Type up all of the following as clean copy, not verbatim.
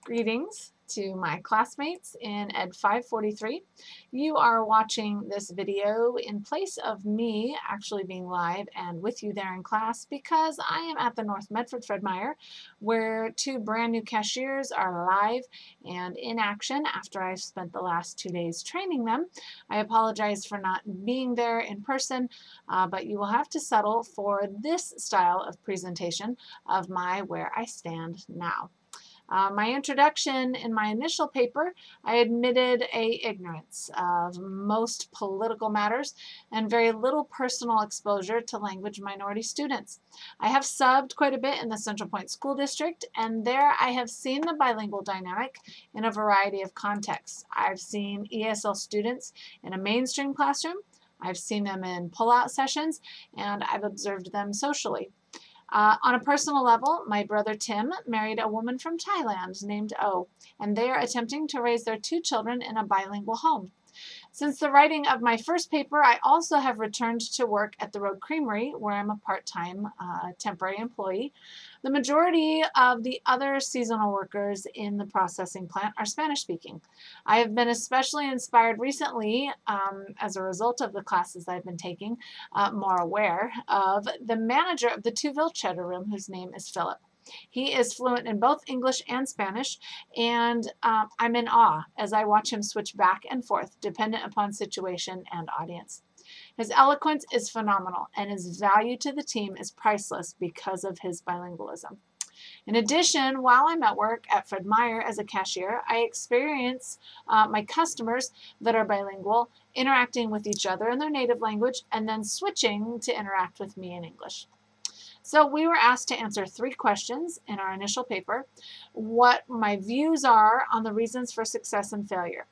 Greetings to my classmates in Ed543. You are watching this video in place of me actually being live and with you there in class because I am at the North Medford Fred Meyer, where two brand new cashiers are live and in action after I've spent the last 2 days training them. I apologize for not being there in person, but you will have to settle for this style of presentation of my Where I Stand Now. My introduction in my initial paper, I admitted a ignorance of most political matters and very little personal exposure to language minority students. I have subbed quite a bit in the Central Point School District, and there I have seen the bilingual dynamic in a variety of contexts. I've seen ESL students in a mainstream classroom, I've seen them in pull-out sessions, and I've observed them socially. On a personal level, my brother Tim married a woman from Thailand named O, and they are attempting to raise their 2 children in a bilingual home. Since the writing of my first paper, I also have returned to work at the Road Creamery, where I'm a part-time temporary employee. The majority of the other seasonal workers in the processing plant are Spanish-speaking. I have been especially inspired recently, as a result of the classes I've been taking, more aware of the manager of the Tuville Cheddar Room, whose name is Philip. He is fluent in both English and Spanish, and I'm in awe as I watch him switch back and forth, dependent upon situation and audience. His eloquence is phenomenal, and his value to the team is priceless because of his bilingualism. In addition, while I'm at work at Fred Meyer as a cashier, I experience my customers that are bilingual interacting with each other in their native language and then switching to interact with me in English. So we were asked to answer 3 questions in our initial paper: what my views are on the reasons for success and failure.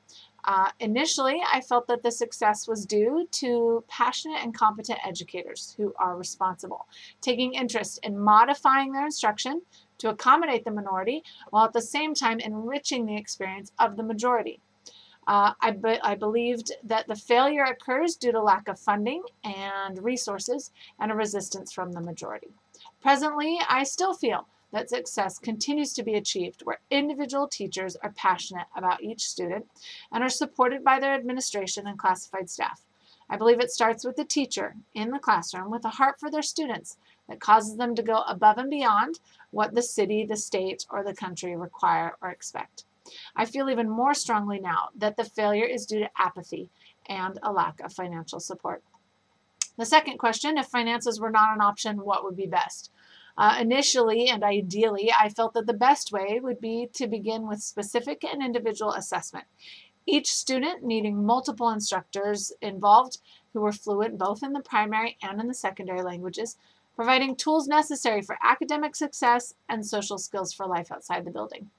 Initially, I felt that the success was due to passionate and competent educators who are responsible, taking interest in modifying their instruction to accommodate the minority while at the same time enriching the experience of the majority. I believed that the failure occurs due to lack of funding and resources and a resistance from the majority. Presently, I still feel that success continues to be achieved where individual teachers are passionate about each student and are supported by their administration and classified staff. I believe it starts with the teacher in the classroom with a heart for their students that causes them to go above and beyond what the city, the state, or the country require or expect. I feel even more strongly now that the failure is due to apathy and a lack of financial support. The second question: if finances were not an option, what would be best? Initially and ideally, I felt that the best way would be to begin with specific and individual assessment. Each student needing multiple instructors involved who were fluent both in the primary and in the secondary languages, providing tools necessary for academic success and social skills for life outside the building.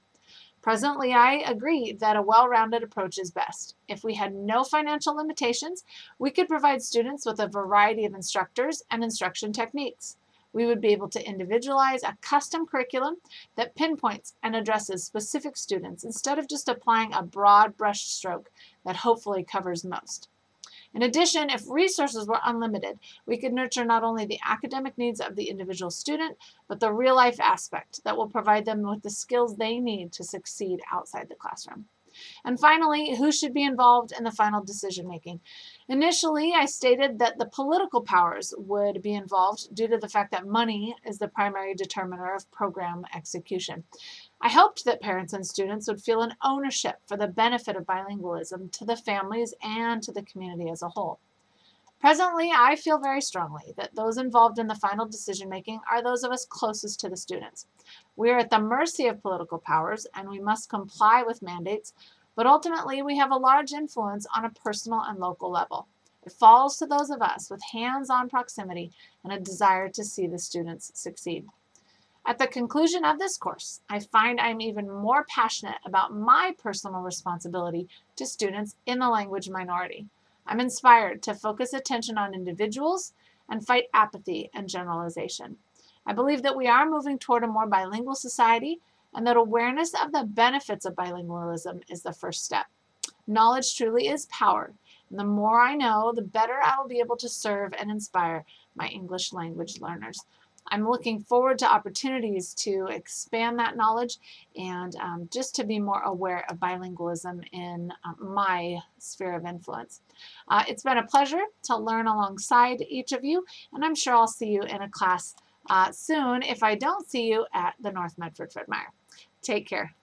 Presently, I agree that a well-rounded approach is best. If we had no financial limitations, we could provide students with a variety of instructors and instruction techniques. We would be able to individualize a custom curriculum that pinpoints and addresses specific students instead of just applying a broad brush stroke that hopefully covers most. In addition, if resources were unlimited, we could nurture not only the academic needs of the individual student, but the real-life aspect that will provide them with the skills they need to succeed outside the classroom. And finally, who should be involved in the final decision-making? Initially, I stated that the political powers would be involved due to the fact that money is the primary determiner of program execution. I hoped that parents and students would feel an ownership for the benefit of bilingualism to the families and to the community as a whole. Presently, I feel very strongly that those involved in the final decision-making are those of us closest to the students. We are at the mercy of political powers, and we must comply with mandates, but ultimately we have a large influence on a personal and local level. It falls to those of us with hands-on proximity and a desire to see the students succeed. At the conclusion of this course, I find I'm even more passionate about my personal responsibility to students in the language minority. I'm inspired to focus attention on individuals and fight apathy and generalization. I believe that we are moving toward a more bilingual society and that awareness of the benefits of bilingualism is the first step. Knowledge truly is power, and the more I know, the better I will be able to serve and inspire my English language learners. I'm looking forward to opportunities to expand that knowledge and just to be more aware of bilingualism in my sphere of influence. It's been a pleasure to learn alongside each of you, and I'm sure I'll see you in a class soon if I don't see you at the North Medford Fred Meyer. Take care.